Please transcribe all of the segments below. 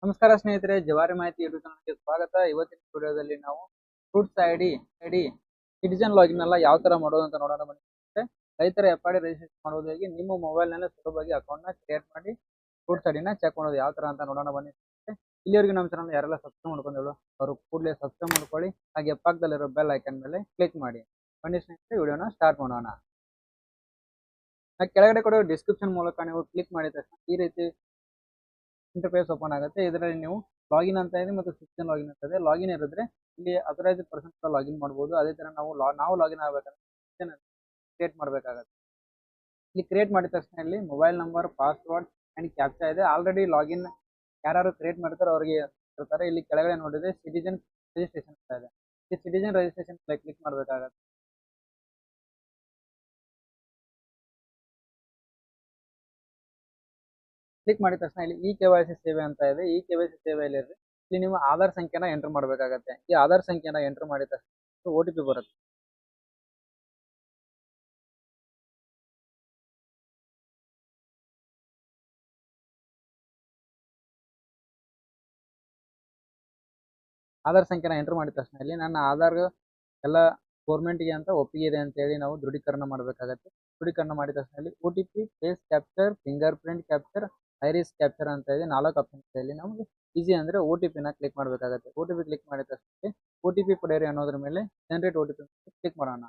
ನಮಸ್ಕಾರ ಸ್ನೇಹಿತರೆ, ಜವಾರಿ ಮಾಹಿತಿ ಯೂಟ್ಯೂಬ್ ಚಾನಲ್ಗೆ ಸ್ವಾಗತ. ಇವತ್ತಿನ ವಿಡಿಯೋದಲ್ಲಿ ನಾವು ಫ್ರೂಟ್ಸ್ ಐಡಿ ಸಿಟಿಜನ್ ಲಾಗಿನ್ ಎಲ್ಲ ಯಾವ ತರ ಮಾಡೋದು ಅಂತ ನೋಡೋಣ ಬನ್ನಿ. ರೈತರ ಎಫ್.ಡಿ ರಿಜಿಸ್ಟ್ರೇಷನ್ ಮಾಡೋದು ಹೇಗೆ, ನಿಮ್ಮ ಮೊಬೈಲ್ ನಲ್ಲಿ ಸುಲಭವಾಗಿ ಅಕೌಂಟ್ ನ ಕ್ರಿಯೇಟ್ ಮಾಡಿ ಫ್ರೂಟ್ಸ್ ಐಡಿನ ಚೆಕ್ ಮಾಡೋದು ಯಾವ ತರ ಅಂತ ನೋಡೋಣ ಬನ್ನಿ. ಇಲ್ಲಿವರೆಗೂ ನಮ್ಮ ಚಾನಲ್ ಯಾರೆಲ್ಲ ಸಬ್ಸ್ಕ್ರೈಬ್ ಮಾಡ್ಕೊಂಡಿಲ್ಲ ಅವರು ಕೂಡಲೇ ಸಬ್ಸ್ಕ್ರೈಬ್ ಮಾಡ್ಕೊಳ್ಳಿ. ಹಾಗೆ ಪಕ್ಕದಲ್ಲಿರೋ ಬೆಲ್ ಐಕನ್ ಮೇಲೆ ಕ್ಲಿಕ್ ಮಾಡಿ. ಬನ್ನಿ ಸ್ನೇಹಿತರೆ, ವಿಡಿಯೋನ ಸ್ಟಾರ್ಟ್ ಮಾಡೋಣ. ಕೆಳಗಡೆ ಕೊಡೋ ಡಿಸ್ಕ್ರಿಪ್ಷನ್ ಮೂಲಕ ನೀವು ಕ್ಲಿಕ್ ಮಾಡಿದ ತಕ್ಷಣ ಈ ರೀತಿ ಇಂಟರ್ಫೇಸ್ ಓಪನ್ ಆಗುತ್ತೆ. ಇದರಲ್ಲಿ ನೀವು ಲಾಗಿನ್ ಅಂತ ಇದೆ ಮತ್ತು ಸಿಟಿಜನ್ ಲಾಗಿನ್ ಅಂತ ಇದೆ. ಲಾಗಿನ್ ಇರಿದ್ರೆ ಇಲ್ಲಿ ಅಥರೈಸ್ಡ್ ಪರ್ಸನ್ ಲಾಗಿನ್ ಮಾಡಬಹುದು. ಅದೇ ತರ ನಾವು ಲಾಗಿನ್ ಆಗಬೇಕಂದ್ರೆ ಕ್ರಿಯೇಟ್ ಮಾಡಬೇಕಾಗುತ್ತೆ. ಇಲ್ಲಿ ಕ್ರಿಯೇಟ್ ಮಾಡಿದ ತಕ್ಷಣ ಇಲ್ಲಿ mobile number, password and captcha ಇದೆ. ಆಲ್ರೆಡಿ ಲಾಗಿನ್ ಯಾರು ಕ್ರಿಯೇಟ್ ಮಾಡ್ತಾರೋ ಅವರಿಗೆ ಇರ್ತಾರೆ. ಇಲ್ಲಿ ಕೆಳಗಡೆ ನೋಡಿದ್ರೆ ಸಿಟಿಜನ್ ರಿಜಿಸ್ಟ್ರೇಷನ್ ಅಂತ ಇದೆ. ಈ ಸಿಟಿಜನ್ ರಿಜಿಸ್ಟ್ರೇಷನ್ ಕ್ಲಿಕ್ ಮಾಡಬೇಕಾಗುತ್ತೆ. ಕ್ಲಿಕ್ ಮಾಡಿದ ತಕ್ಷಣ ಇಲ್ಲಿ KYC ಸೇವೆ ಅಂತ ಇದೆ. KYC ಸೇವೆಯಲ್ಲಿ ಇಲ್ಲಿ ನೀವು ಆಧಾರ್ ಸಂಖ್ಯೆನ ಎಂಟರ್ ಮಾಡಬೇಕಾಗತ್ತೆ. ಈ ಆಧಾರ್ ಸಂಖ್ಯೆನ ಎಂಟರ್ ಮಾಡಿದ ತಕ್ಷಣ OTP ಬರುತ್ತೆ. ಆಧಾರ್ ಸಂಖ್ಯೆನ ಎಂಟರ್ ಮಾಡಿದ ತಕ್ಷಣ ಇಲ್ಲಿ ನನ್ನ ಆಧಾರ್ ಎಲ್ಲ ಗೆ ಅಂತ ಒಪ್ಪಿಗೆ ಇದೆ ಅಂತ ಹೇಳಿ ನಾವು ದೃಢೀಕರಣ ಮಾಡಬೇಕಾಗತ್ತೆ. ದೃಢೀಕರಣ ಮಾಡಿದ ತಕ್ಷಣ ಇಲ್ಲಿ OTP, face capture, fingerprint capture, iris capture ಅಂತ ಇದೆ. 4 ಆಪ್ಷನ್ ಇದೆ. ಇಲ್ಲಿ ನಮಗೆ ಈಸಿ ಅಂದ್ರೆ OTP ನ ಕ್ಲಿಕ್ ಮಾಡಬೇಕಾಗುತ್ತೆ. OTP ಕ್ಲಿಕ್ ಮಾಡಿದ ತಕ್ಷಣ OTP ಪಡೆಯಿರಿ ಅನ್ನೋದ್ರ ಮೇಲೆ ಜನರೇಟ್ OTP ಕ್ಲಿಕ್ ಮಾಡೋಣ.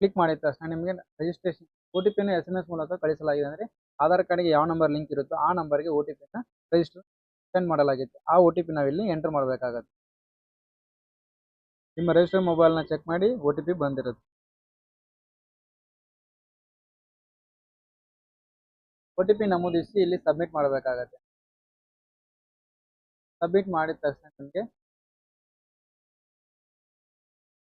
ಕ್ಲಿಕ್ ಮಾಡಿದ ತಕ್ಷಣ ನಿಮಗೆ ರಿಜಿಸ್ಟ್ರೇಷನ್ OTP ನ SMS ಮೂಲಕ ಕಳಿಸಲಾಗಿದೆ. ಅಂದ್ರೆ ಆಧಾರ್ ಕಾರ್ಡ್ಗೆ ಯಾವ ನಂಬರ್ ಲಿಂಕ್ ಇರುತ್ತೋ ಆ ನಂಬರ್ಗೆ OTP ನ ರಿಜಿಸ್ಟರ್ ಸೆಂಡ್ ಮಾಡಲಾಗಿತ್ತು. ಆ OTP ನಾವಿಲ್ಲಿ ಎಂಟರ್ ಮಾಡಬೇಕಾಗತ್ತೆ. ನಿಮ್ಮ ರಿಜಿಸ್ಟರ್ ಮೊಬೈಲ್ ನ ಚೆಕ್ ಮಾಡಿ OTP ಬಂದಿರುತ್ತೆ. OTP ನಮೂದಿಸಿ ಇಲ್ಲಿ ಸಬ್ಮಿಟ್ ಮಾಡಬೇಕಾಗತ್ತೆ. ಸಬ್ಮಿಟ್ ಮಾಡಿದ ತಕ್ಷಣ ನಿಮಗೆ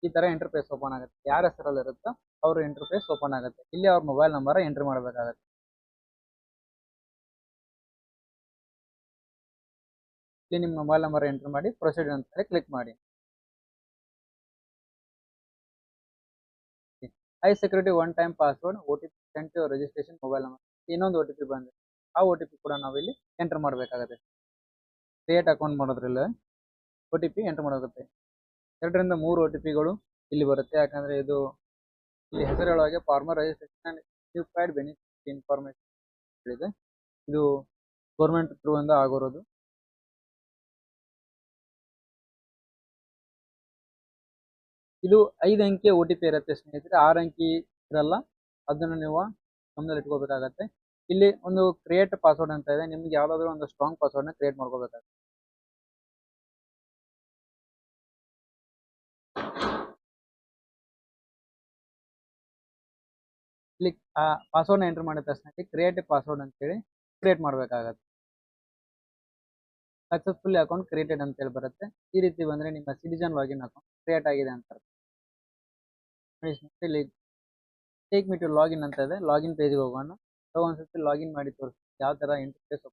ಈ ತರ ಇಂಟರ್ಫೇಸ್ ಓಪನ್ ಆಗುತ್ತೆ. ಯಾರ ಹೆಸರಲ್ಲಿ ಇರುತ್ತೋ ಅವ್ರ ಇಂಟರ್ಫೇಸ್ ಓಪನ್ ಆಗುತ್ತೆ. ಇಲ್ಲಿ ಅವ್ರ ಮೊಬೈಲ್ ನಂಬರ್ ಎಂಟರ್ ಮಾಡಬೇಕಾಗತ್ತೆ. ಇಲ್ಲಿ ನಿಮ್ಮ ಮೊಬೈಲ್ ನಂಬರ್ ಎಂಟರ್ ಮಾಡಿ ಪ್ರೊಸೀಡ್ ಅಂತ ಕ್ಲಿಕ್ ಮಾಡಿ. I security one time password OTP sent to registration mobile number. ಇನ್ನೊಂದು OTP ಬಂದಿದೆ. ಆ OTP ಕೂಡ ನಾವು ಇಲ್ಲಿ ಎಂಟರ್ ಮಾಡಬೇಕಾಗುತ್ತೆ. ಕ್ರಿಯೇಟ್ ಅಕೌಂಟ್ ಮಾಡೋದ್ರಲ್ಲ OTP ಎಂಟರ್ ಮಾಡಬೇಕು. 2 ರಿಂದ 3 OTPಗಳು ಇಲ್ಲಿ ಬರುತ್ತೆ. ಯಾಕಂದ್ರೆ ಇದು ಇಲ್ಲಿ ಹೆಸರೊಳಗೆ farmer registration required benefit information ಇದೆ. ಇದು ಗೌರ್ಮೆಂಟ್ ಥ್ರೂ ಇಂದ ಆಗಿರೋದು. ಇದು 5 ಅಂಕಿ OTP ಇರುತ್ತೆ ಸ್ನೇಹಿತರೆ. 6 ಅಂಕಿ ಇರಲ್ಲ. ಅದನ್ನು ನೀವು ಗಮನದಲ್ಲಿ ಇಟ್ಕೋಬೇಕಾಗತ್ತೆ. ಇಲ್ಲಿ ಒಂದು ಕ್ರಿಯೇಟ್ ಪಾಸ್ವರ್ಡ್ ಅಂತ ಇದೆ. ನಿಮ್ಗೆ ಯಾವ್ದಾದ್ರು ಒಂದು ಸ್ಟ್ರಾಂಗ್ ಪಾಸ್ವರ್ಡ್ ನ ಕ್ರಿಯೇಟ್ ಮಾಡ್ಕೋಬೇಕಾಗುತ್ತೆ. ಇಲ್ಲಿ ಆ ಪಾಸ್ವರ್ಡ್ ನ ಎಂಟರ್ ಮಾಡಿದ ತಕ್ಷಣ ಕ್ರಿಯೇಟ್ ಪಾಸ್ವರ್ಡ್ ಅಂತ ಹೇಳಿ ಕ್ರಿಯೇಟ್ ಮಾಡಬೇಕಾಗತ್ತೆ. ಸಕ್ಸಸ್ಫುಲಿ ಅಕೌಂಟ್ ಕ್ರಿಯೇಟೆಡ್ ಅಂತ ಹೇಳಿ ಬರುತ್ತೆ. ಈ ರೀತಿ ಬಂದ್ರೆ ನಿಮ್ಮ ಸಿಟಿಜನ್ ಲಾಗಿನ್ ಅಕೌಂಟ್ ಕ್ರಿಯೇಟ್ ಆಗಿದೆ ಅಂತ. ಇಲ್ಲಿ ಟೇಕ್ ಮಿ ಟು ಲಾಗಿನ್ ಅಂತ ಇದೆ. ಲಾಗಿನ್ ಪೇಜ್ಗೆ ಹೋಗೋಣ. ಒಂದ್ಸತಿ ಲಾಗಿನ್ ಮಾಡಿ ತೋರಿಸಿ ಯಾವ ತರ ಇಂಟರ್ಫೇಸ್.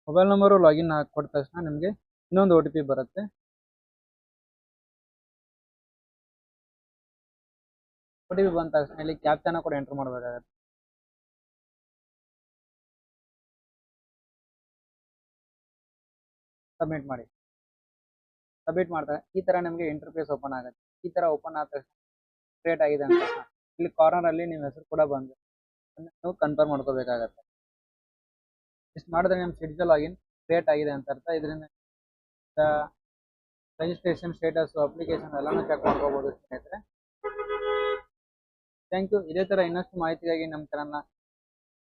ಮೊಬೈಲ್ ನಂಬರು ಲಾಗಿನ್ ಕೊಟ್ಟ ತಕ್ಷಣ ನಿಮಗೆ ಇನ್ನೊಂದು OTP ಬರುತ್ತೆ. OTP ಬಂದ ತಕ್ಷಣ ಇಲ್ಲಿ ಕ್ಯಾಪ್ಚಾನ ಕೂಡ ಎಂಟರ್ ಮಾಡಬೇಕಾಗುತ್ತೆ. ಸಬ್ಮಿಟ್ ಮಾಡಿ. ಸಬ್ಮಿಟ್ ಮಾಡ್ತಾರೆ ಈ ತರ ನಿಮಗೆ ಇಂಟರ್ಫೇಸ್ ಓಪನ್ ಆಗುತ್ತೆ. ಈ ತರ ಓಪನ್ ಆದ ತಕ್ಷಣ ಕ್ರಿಯೇಟ್ ಆಗಿದೆ ಅಂತ ಇಲ್ಲಿ ಕಾರ್ನರ್ ಅಲ್ಲಿ ನಿಮ್ಮ ಹೆಸರು ಕೂಡ ಬಂದು ನೀವು ಕನ್ಫರ್ಮ್ ಮಾಡ್ಕೋಬೇಕಾಗತ್ತೆ. ಇಷ್ಟು ಮಾಡಿದ್ರೆ ನಿಮ್ಮ ಸಿಟಿಜನ್ ಲಾಗಿನ್ ಕ್ರಿಯೇಟ್ ಆಗಿದೆ ಅಂತ ಅರ್ಥ. ಇದರಿಂದ ರಿಜಿಸ್ಟ್ರೇಷನ್ ಸ್ಟೇಟಸ್, ಅಪ್ಲಿಕೇಶನ್ ಎಲ್ಲಾನು ಚೆಕ್ ಮಾಡ್ಕೋಬಹುದು ಸ್ನೇಹಿತರೆ. Thank you. ಇದೇ ತರ ಇನ್ನಷ್ಟು ಮಾಹಿತಿಗಾಗಿ ನಮ್ಮ ಚಾನಲ್ನ